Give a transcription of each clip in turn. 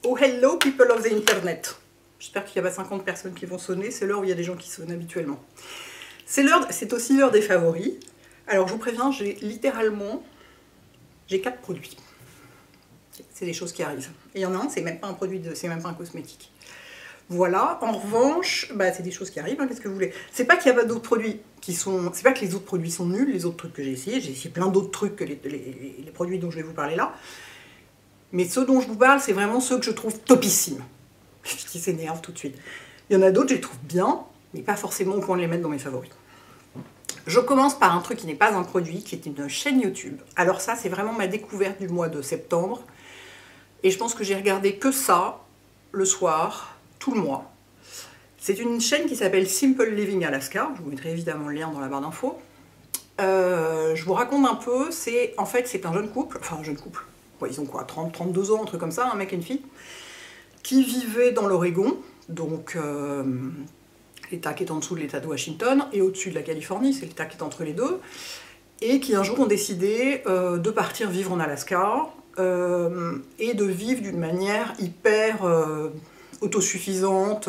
Oh hello people of the internet. J'espère qu'il n'y a pas 50 personnes qui vont sonner, c'est l'heure où il y a des gens qui sonnent habituellement. C'est aussi l'heure des favoris. Alors je vous préviens, j'ai 4 produits. C'est des choses qui arrivent. Et il y en a un, c'est même pas un produit, c'est même pas un cosmétique. Voilà, en revanche, bah, c'est des choses qui arrivent, hein, qu'est-ce que vous voulez. C'est pas qu'il n'y a pas d'autres produits qui sont... C'est pas que les autres produits sont nuls, les autres trucs que j'ai essayé plein d'autres trucs que les produits dont je vais vous parler là. Mais ceux dont je vous parle, c'est vraiment ceux que je trouve topissimes. Qui s'énervent tout de suite. Il y en a d'autres, je les trouve bien, mais pas forcément au point de les mettre dans mes favoris. Je commence par un truc qui n'est pas un produit, qui est une chaîne YouTube. Alors ça, c'est vraiment ma découverte du mois de septembre. Et je pense que j'ai regardé que ça, le soir, tout le mois. C'est une chaîne qui s'appelle Simple Living Alaska. Je vous mettrai évidemment le lien dans la barre d'infos. Je vous raconte un peu, en fait, c'est un jeune couple, enfin un jeune couple, ouais, ils ont quoi, 30, 32 ans, un truc comme ça, un mec et une fille, qui vivaient dans l'Oregon, donc l'État qui est en dessous de l'État de Washington, et au-dessus de la Californie, c'est l'État qui est entre les deux, et qui un jour ont décidé de partir vivre en Alaska, et de vivre d'une manière hyper autosuffisante,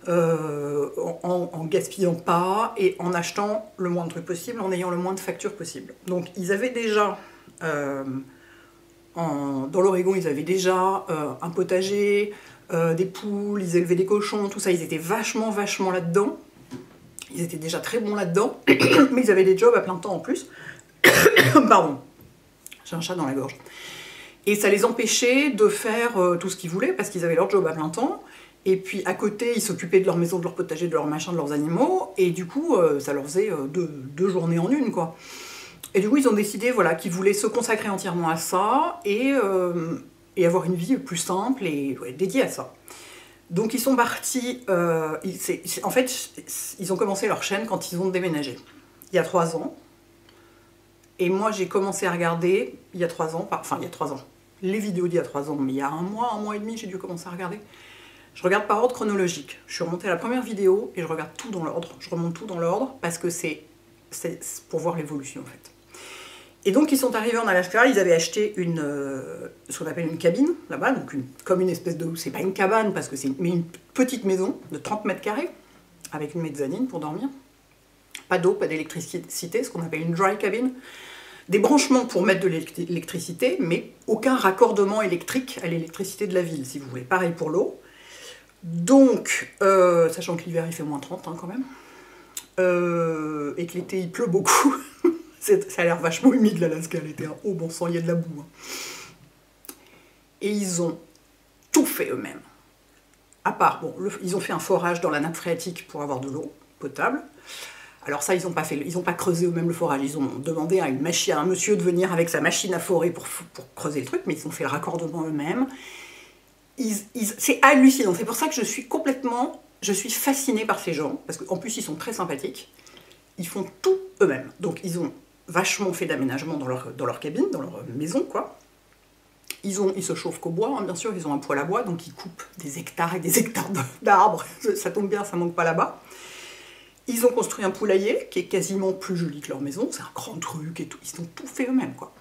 en gaspillant pas, et en achetant le moins de trucs possible, en ayant le moins de factures possible. Donc ils avaient déjà... dans l'Oregon, ils avaient déjà un potager, des poules, ils élevaient des cochons, tout ça, ils étaient vachement là-dedans. Ils étaient déjà très bons là-dedans, mais ils avaient des jobs à plein temps en plus. Pardon, j'ai un chat dans la gorge. Et ça les empêchait de faire tout ce qu'ils voulaient, parce qu'ils avaient leur job à plein temps. Et puis à côté, ils s'occupaient de leur maison, de leur potager, de leur machin, de leurs animaux. Et du coup, ça leur faisait deux journées en une, quoi. Et du coup, ils ont décidé voilà, qu'ils voulaient se consacrer entièrement à ça et avoir une vie plus simple et dédiée à ça. Donc ils sont partis, en fait, ils ont commencé leur chaîne quand ils ont déménagé, il y a 3 ans. Et moi, j'ai commencé à regarder il y a 3 ans, enfin il y a 3 ans, les vidéos d'il y a 3 ans, mais il y a un mois et demi, j'ai dû commencer à regarder. Je regarde par ordre chronologique. Je suis remontée à la première vidéo et je regarde tout dans l'ordre. Je remonte tout dans l'ordre parce que c'est pour voir l'évolution en fait. Et donc ils sont arrivés en Alaska, ils avaient acheté ce qu'on appelle une cabine là-bas, donc comme une espèce de... C'est pas une cabane parce que mais une petite maison de 30 mètres carrés, avec une mezzanine pour dormir. Pas d'eau, pas d'électricité, ce qu'on appelle une dry cabin. Des branchements pour mettre de l'électricité, mais aucun raccordement électrique à l'électricité de la ville, si vous voulez. Pareil pour l'eau. Donc, sachant que l'hiver il fait moins 30 hein, quand même, et que l'été il pleut beaucoup. Ça a l'air vachement humide l'Alaska l'été, hein. Oh bon sang, il y a de la boue. Hein. Et ils ont tout fait eux-mêmes. À part, bon, ils ont fait un forage dans la nappe phréatique pour avoir de l'eau potable. Alors ça, ils n'ont pas creusé eux-mêmes le forage, ils ont demandé à un monsieur de venir avec sa machine à forer pour creuser le truc, mais ils ont fait le raccordement eux-mêmes. C'est hallucinant, c'est pour ça que je suis fascinée par ces gens, parce qu'en plus ils sont très sympathiques. Ils font tout eux-mêmes, donc ils ont vachement fait d'aménagement dans leur cabine, dans leur maison, quoi. Ils se chauffent qu'au bois, hein, bien sûr, ils ont un poêle à bois, donc ils coupent des hectares et des hectares d'arbres, ça tombe bien, ça manque pas là-bas. Ils ont construit un poulailler qui est quasiment plus joli que leur maison, c'est un grand truc et tout, ils ont tout fait eux-mêmes, quoi.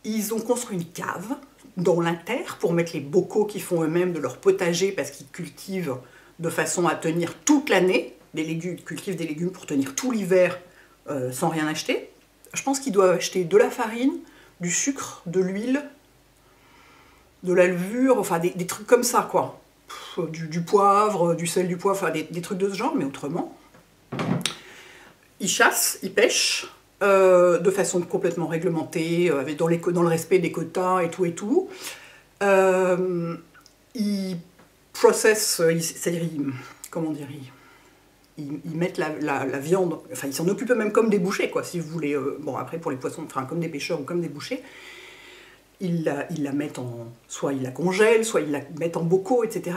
Ils ont construit une cave dans la terre pour mettre les bocaux qu'ils font eux-mêmes de leur potager, parce qu'ils cultivent de façon à tenir toute l'année, ils cultivent des légumes pour tenir tout l'hiver sans rien acheter. Je pense qu'ils doivent acheter de la farine, du sucre, de l'huile, de la levure, enfin des trucs comme ça, quoi. Du poivre, du sel, du poivre, enfin des trucs de ce genre, mais autrement. Ils chassent, ils pêchent, de façon complètement réglementée, dans le respect des quotas et tout. Ils processent, c'est-à-dire, comment dire, ils mettent la viande, enfin ils s'en occupent même comme des bouchers, quoi, si vous voulez. Bon, après pour les poissons, enfin comme des pêcheurs ou comme des bouchers, ils la mettent soit ils la congèlent, soit ils la mettent en bocaux, etc.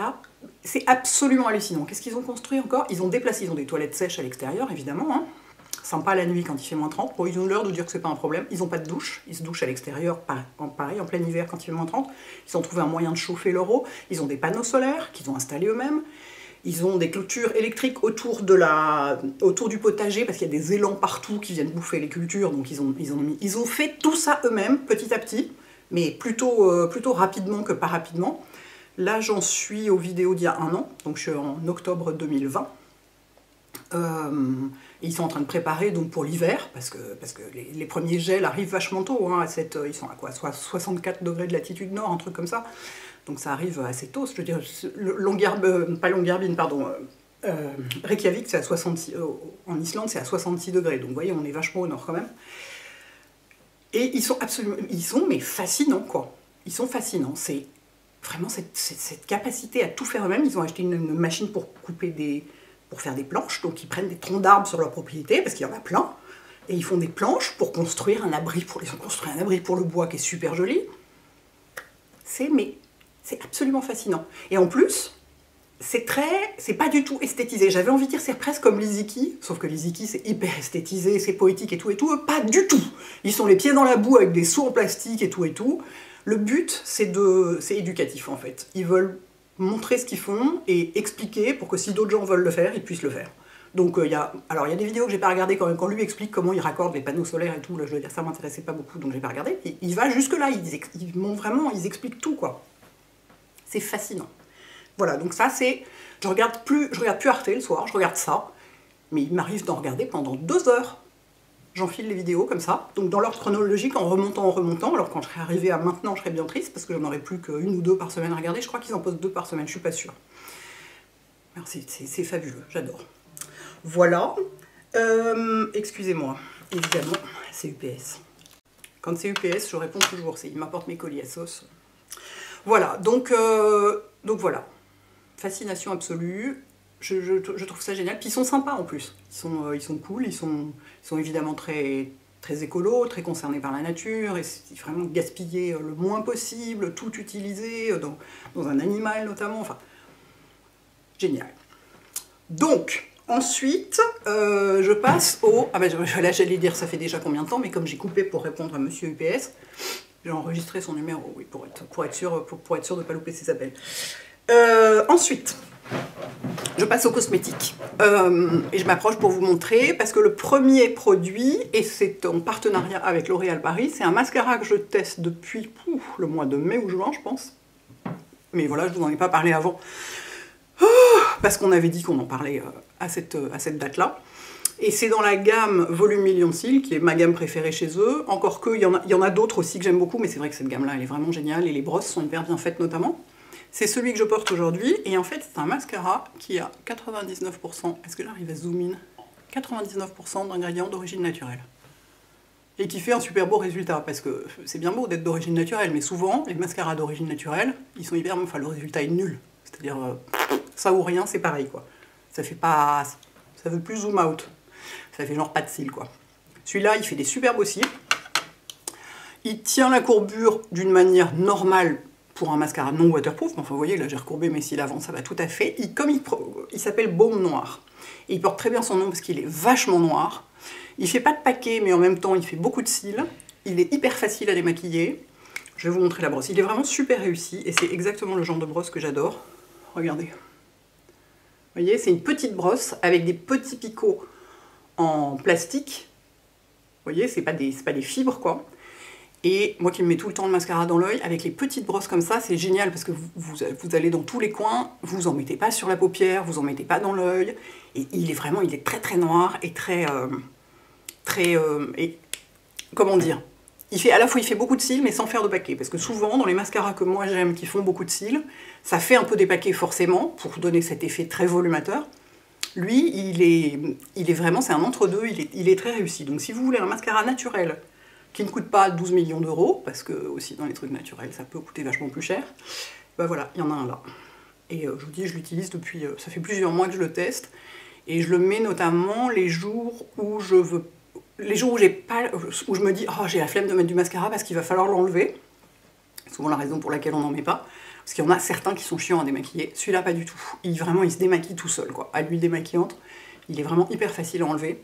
C'est absolument hallucinant. Qu'est-ce qu'ils ont construit encore? Ils ont des toilettes sèches à l'extérieur, évidemment, hein. Sympa la nuit quand il fait moins 30. Bon, ils ont l'air de dire que c'est pas un problème. Ils n'ont pas de douche, ils se douchent à l'extérieur, pareil, en plein hiver quand il fait moins 30. Ils ont trouvé un moyen de chauffer leur eau. Ils ont des panneaux solaires qu'ils ont installés eux-mêmes. Ils ont des clôtures électriques autour du potager, parce qu'il y a des élans partout qui viennent bouffer les cultures, donc ils ont fait tout ça eux-mêmes, petit à petit, mais plutôt rapidement que pas rapidement. Là, j'en suis aux vidéos d'il y a un an, donc je suis en octobre 2020. Et ils sont en train de préparer donc pour l'hiver, parce que les premiers gels arrivent vachement tôt, hein, ils sont à quoi, soit 64 degrés de latitude nord, un truc comme ça. Donc ça arrive assez tôt, je veux dire, pas Longyearbyen, pardon, Reykjavik, c'est à 66, en Islande c'est à 66 degrés, donc vous voyez, on est vachement au nord quand même. Et ils sont mais fascinants quoi, ils sont fascinants, c'est vraiment cette capacité à tout faire eux-mêmes. Ils ont acheté une machine pour faire des planches, donc ils prennent des troncs d'arbres sur leur propriété, parce qu'il y en a plein, et ils font des planches pour construire un abri, ils ont construit un abri pour le bois qui est super joli. C'est absolument fascinant. Et en plus, c'est pas du tout esthétisé. J'avais envie de dire c'est presque comme l'Iziki, sauf que l'Iziki c'est hyper esthétisé, c'est poétique et tout, eux, pas du tout. Ils sont les pieds dans la boue avec des seaux en plastique et tout et tout. Le but, c'est éducatif en fait. Ils veulent montrer ce qu'ils font et expliquer pour que si d'autres gens veulent le faire, ils puissent le faire. Donc il y a des vidéos que j'ai pas regardées quand lui explique comment il raccorde les panneaux solaires et tout. Là, je veux dire, ça m'intéressait pas beaucoup, donc j'ai pas regardé. Et il va jusque là, ils montrent vraiment, ils expliquent tout quoi. C'est fascinant. Voilà, donc ça c'est... Je regarde plus Arte le soir, je regarde ça, mais il m'arrive d'en regarder pendant 2 heures. J'enfile les vidéos comme ça, donc dans l'ordre chronologique, en remontant, alors quand je serai arrivée à maintenant, je serais bien triste, parce que j'en aurais plus qu'une ou deux par semaine à regarder, je crois qu'ils en postent 2 par semaine, je suis pas sûre. C'est fabuleux, j'adore. Voilà, excusez-moi, évidemment, c'est UPS. Quand c'est UPS, je réponds toujours, ils m'apportent mes colis à sauce. Voilà, donc voilà. Fascination absolue, je trouve ça génial, puis ils sont sympas en plus, ils sont cool, ils sont évidemment très écolos, très concernés par la nature, et c'est vraiment gaspiller le moins possible, tout utiliser dans un animal notamment, enfin, génial. Donc, ensuite, je passe au... Ah ben là j'allais dire ça fait déjà combien de temps, mais comme j'ai coupé pour répondre à Monsieur UPS, j'ai enregistré son numéro, oui, pour être sûr de ne pas louper ses appels. Ensuite, je passe aux cosmétiques et je m'approche pour vous montrer parce que le premier produit, et c'est en partenariat avec L'Oréal Paris, c'est un mascara que je teste depuis le mois de mai ou juin je pense, mais voilà, je vous en ai pas parlé avant parce qu'on avait dit qu'on en parlait à cette date-là. Et c'est dans la gamme Volume Million de Cils, qui est ma gamme préférée chez eux. Encore que, il y en a d'autres aussi que j'aime beaucoup, mais c'est vrai que cette gamme-là, elle est vraiment géniale, et les brosses sont hyper bien faites notamment. C'est celui que je porte aujourd'hui, et en fait, c'est un mascara qui a 99%, est-ce que j'arrive à zoom in, 99% d'ingrédients d'origine naturelle. Et qui fait un super beau résultat, parce que c'est bien beau d'être d'origine naturelle, mais souvent, les mascaras d'origine naturelle, ils sont hyper... Enfin, le résultat est nul. C'est-à-dire, ça ou rien, c'est pareil, quoi. Ça fait pas... Ça veut plus zoom out. Ça fait genre pas de cils, quoi. Celui-là, il fait des super beaux cils. Il tient la courbure d'une manière normale pour un mascara non waterproof. Enfin, vous voyez, là, j'ai recourbé mes cils avant, ça va tout à fait. Il s'appelle Baume Noir. Et il porte très bien son nom parce qu'il est vachement noir. Il fait pas de paquet, mais en même temps, il fait beaucoup de cils. Il est hyper facile à démaquiller. Je vais vous montrer la brosse. Il est vraiment super réussi et c'est exactement le genre de brosse que j'adore. Regardez. Vous voyez, c'est une petite brosse avec des petits picots en plastique. Vous voyez, c'est pas des fibres, quoi. Et moi qui me mets tout le temps le mascara dans l'œil, avec les petites brosses comme ça, c'est génial parce que vous allez dans tous les coins, vous en mettez pas sur la paupière, vous en mettez pas dans l'œil. Et il est très très noir et comment dire, à la fois il fait beaucoup de cils mais sans faire de paquet, parce que souvent dans les mascaras que moi j'aime qui font beaucoup de cils, ça fait un peu des paquets forcément pour donner cet effet très volumateur. Lui, il est vraiment, c'est un entre-deux, il est très réussi. Donc si vous voulez un mascara naturel qui ne coûte pas 12 millions d'euros, parce que aussi dans les trucs naturels ça peut coûter vachement plus cher, ben voilà, il y en a un là. Et je vous dis, je l'utilise depuis, ça fait plusieurs mois que je le teste, et je le mets notamment les jours où je me dis, oh j'ai la flemme de mettre du mascara parce qu'il va falloir l'enlever. C'est souvent la raison pour laquelle on n'en met pas. Parce qu'il y en a certains qui sont chiants à démaquiller. Celui-là, pas du tout. Vraiment, il se démaquille tout seul, quoi. À l'huile démaquillante, il est vraiment hyper facile à enlever.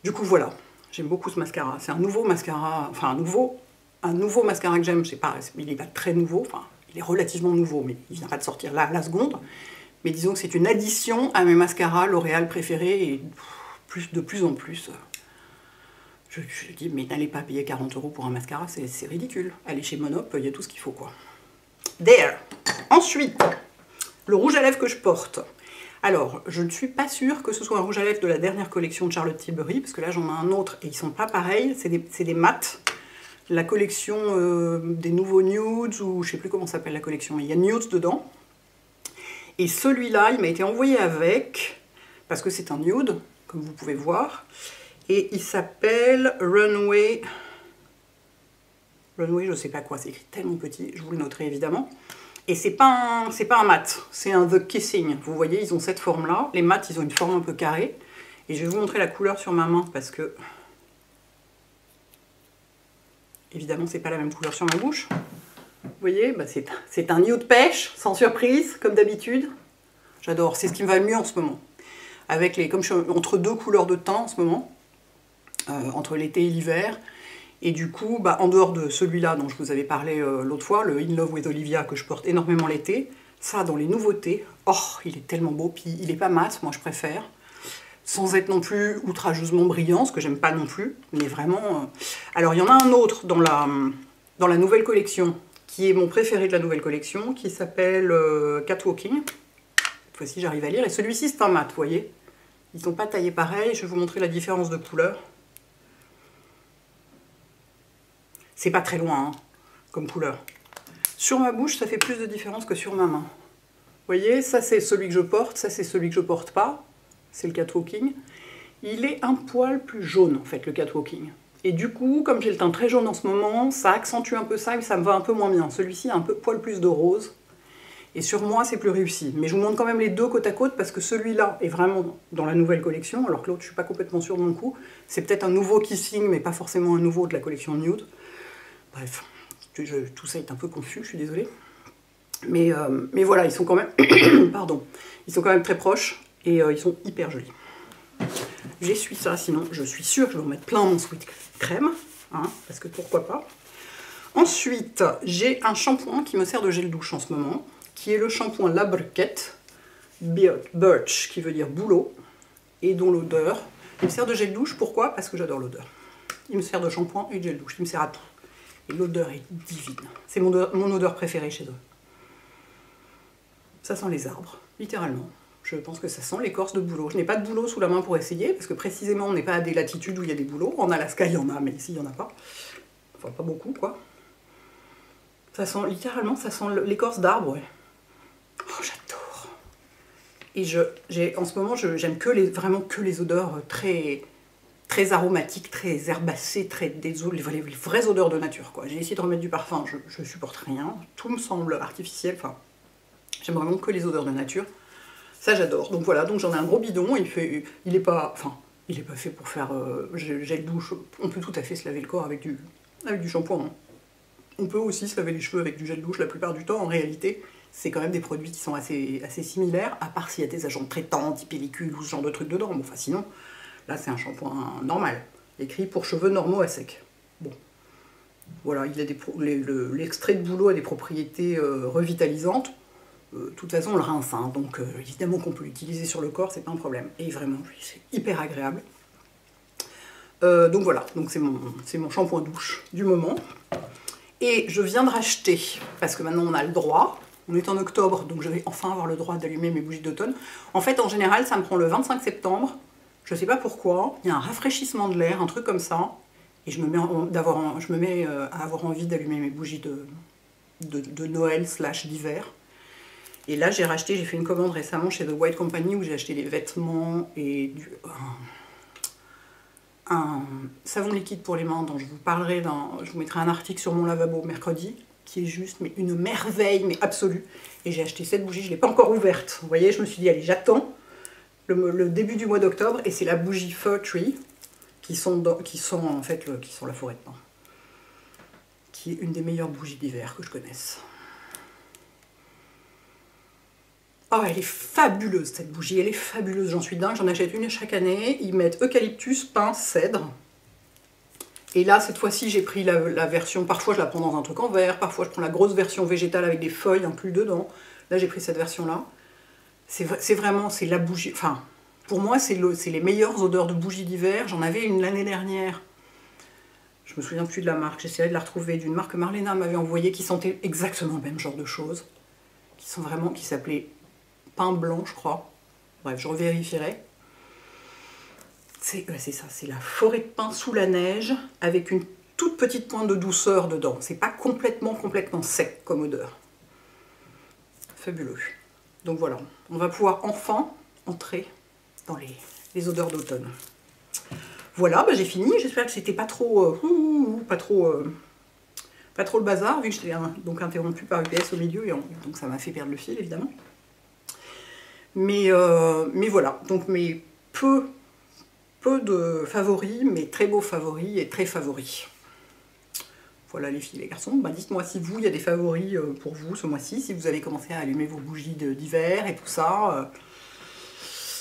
Du coup, voilà. J'aime beaucoup ce mascara. C'est un nouveau mascara, enfin un nouveau mascara que j'aime. Je sais pas, il n'est pas très nouveau. Enfin, il est relativement nouveau, mais il vient pas de sortir là, la seconde. Mais disons que c'est une addition à mes mascaras L'Oréal préférés, et de plus en plus. Je dis, mais n'allez pas payer 40 € pour un mascara, c'est ridicule. Allez chez Monop, il y a tout ce qu'il faut, quoi. There. Ensuite, le rouge à lèvres que je porte. Alors, je ne suis pas sûre que ce soit un rouge à lèvres de la dernière collection de Charlotte Tilbury, parce que là j'en ai un autre et ils sont pas pareils, c'est des mats. La collection des nouveaux nudes, ou je sais plus comment s'appelle la collection, mais il y a nudes dedans. Et celui-là, il m'a été envoyé avec, parce que c'est un nude, comme vous pouvez voir, et il s'appelle Runway. Runway, je sais pas quoi, c'est écrit tellement petit, je vous le noterai évidemment. Et c'est pas un mat, c'est un The Kissing. Vous voyez, ils ont cette forme-là. Les mats, ils ont une forme un peu carrée. Et je vais vous montrer la couleur sur ma main parce que... Évidemment, c'est pas la même couleur sur ma bouche. Vous voyez, bah c'est un nude pêche, sans surprise, comme d'habitude. J'adore, c'est ce qui me va le mieux en ce moment. Avec comme je suis entre deux couleurs de teint en ce moment, entre l'été et l'hiver. Et du coup, bah, en dehors de celui-là dont je vous avais parlé l'autre fois, le In Love with Olivia, que je porte énormément l'été, ça, dans les nouveautés, oh, il est tellement beau, puis il est pas mat, moi je préfère, sans être non plus outrageusement brillant, ce que j'aime pas non plus, mais vraiment... Alors, il y en a un autre dans la nouvelle collection, qui est mon préféré de la nouvelle collection, qui s'appelle Catwalking. Cette fois-ci, j'arrive à lire, et celui-ci, c'est un mat, vous voyez. Ils sont pas taillés pareil, je vais vous montrer la différence de couleur. C'est pas très loin, hein, comme couleur. Sur ma bouche, ça fait plus de différence que sur ma main. Vous voyez, ça c'est celui que je porte, ça c'est celui que je porte pas. C'est le Catwalking. Il est un poil plus jaune, en fait, le Catwalking. Et du coup, comme j'ai le teint très jaune en ce moment, ça accentue un peu ça et ça me va un peu moins bien. Celui-ci a un poil plus de rose. Et sur moi, c'est plus réussi. Mais je vous montre quand même les deux côte à côte parce que celui-là est vraiment dans la nouvelle collection, alors que l'autre, je suis pas complètement sûre de mon coup. C'est peut-être un nouveau Kissing, mais pas forcément un nouveau de la collection Nude. Bref, tout ça est un peu confus, je suis désolée. Mais voilà, ils sont quand même... Pardon. Ils sont quand même très proches et ils sont hyper jolis. J'essuie ça, sinon je suis sûre que je vais en mettre plein mon sweat crème. Hein, parce que pourquoi pas. Ensuite, j'ai un shampoing qui me sert de gel douche en ce moment, qui est le shampoing La Briquette Birch, qui veut dire bouleau, et dont l'odeur... Il me sert de gel douche, pourquoi? Parce que j'adore l'odeur. Il me sert de shampoing et de gel douche, il me sert à tout. Et l'odeur est divine. C'est mon odeur préférée chez eux. Ça sent les arbres, littéralement. Je pense que ça sent l'écorce de bouleau. Je n'ai pas de bouleau sous la main pour essayer, parce que précisément, on n'est pas à des latitudes où il y a des bouleaux. En Alaska, il y en a, mais ici, il n'y en a pas. Enfin, pas beaucoup, quoi. Ça sent, littéralement, ça sent l'écorce d'arbre, ouais. Oh, j'adore. Et en ce moment, j'aime vraiment que les odeurs très aromatiques, très herbacées, les vraies odeurs de nature, quoi. J'ai essayé de remettre du parfum, je supporte rien. Tout me semble artificiel, enfin... J'aime vraiment que les odeurs de nature. Ça, j'adore. Donc voilà, donc j'en ai un gros bidon. Il est pas fait pour faire gel douche. On peut tout à fait se laver le corps avec du shampoing. Hein. On peut aussi se laver les cheveux avec du gel douche la plupart du temps. En réalité, c'est quand même des produits qui sont assez similaires, à part s'il y a des agents traitants, des pellicules ou ce genre de trucs dedans. Bon, enfin sinon, là c'est un shampoing normal, écrit pour cheveux normaux à sec. Bon. Voilà, l'extrait de bouleau a des propriétés revitalisantes. De toute façon, on le rince, hein, donc évidemment qu'on peut l'utiliser sur le corps, c'est pas un problème. Et vraiment, c'est hyper agréable. Donc voilà, donc c'est mon shampoing douche du moment. Et je viens de racheter, parce que maintenant on a le droit, on est en octobre, donc je vais enfin avoir le droit d'allumer mes bougies d'automne. En fait, en général, ça me prend le 25 septembre, je sais pas pourquoi, il y a un rafraîchissement de l'air, un truc comme ça, et je me mets à avoir envie d'allumer mes bougies de Noël / d'hiver. Et là, j'ai fait une commande récemment chez The White Company où j'ai acheté des vêtements et un savon liquide pour les mains dont je vous parlerai, je vous mettrai un article sur mon lavabo mercredi, qui est juste une merveille, mais absolue. Et j'ai acheté cette bougie, je ne l'ai pas encore ouverte. Vous voyez, je me suis dit, allez, j'attends le début du mois d'octobre, et c'est la bougie Fir Tree, qui sont la forêt de pin, qui est une des meilleures bougies d'hiver que je connaisse. Oh, elle est fabuleuse cette bougie, elle est fabuleuse, j'en suis dingue, j'en achète une chaque année. Ils mettent eucalyptus, pin, cèdre. Et là, cette fois-ci, j'ai pris la version, parfois je la prends dans un truc en verre, parfois je prends la grosse version végétale avec des feuilles inclus dedans. Là, j'ai pris cette version-là. C'est vraiment la bougie, enfin, pour moi, c'est les meilleures odeurs de bougies d'hiver. J'en avais une l'année dernière. Je me souviens plus de la marque, j'essaierai de la retrouver, d'une marque que Marlena m'avait envoyée qui sentait exactement le même genre de choses. Qui s'appelait Pain Blanc, je crois. Bref, je revérifierai. C'est ça, c'est la forêt de pin sous la neige avec une toute petite pointe de douceur dedans. C'est pas complètement sec comme odeur. Fabuleux. Donc voilà, on va pouvoir enfin entrer dans les odeurs d'automne. Voilà, bah j'ai fini. J'espère que c'était pas trop, pas trop le bazar, vu que j'étais donc interrompue par UPS au milieu, et donc ça m'a fait perdre le fil, évidemment. Mais voilà, donc mes peu de favoris, mais très beaux favoris et très favoris. Voilà les filles et les garçons, bah dites-moi si vous, il y a des favoris pour vous ce mois-ci, si vous avez commencé à allumer vos bougies d'hiver et tout ça.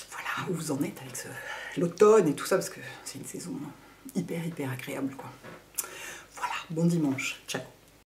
Voilà, où vous en êtes avec l'automne et tout ça, parce que c'est une saison hyper agréable, quoi. Voilà, bon dimanche, ciao.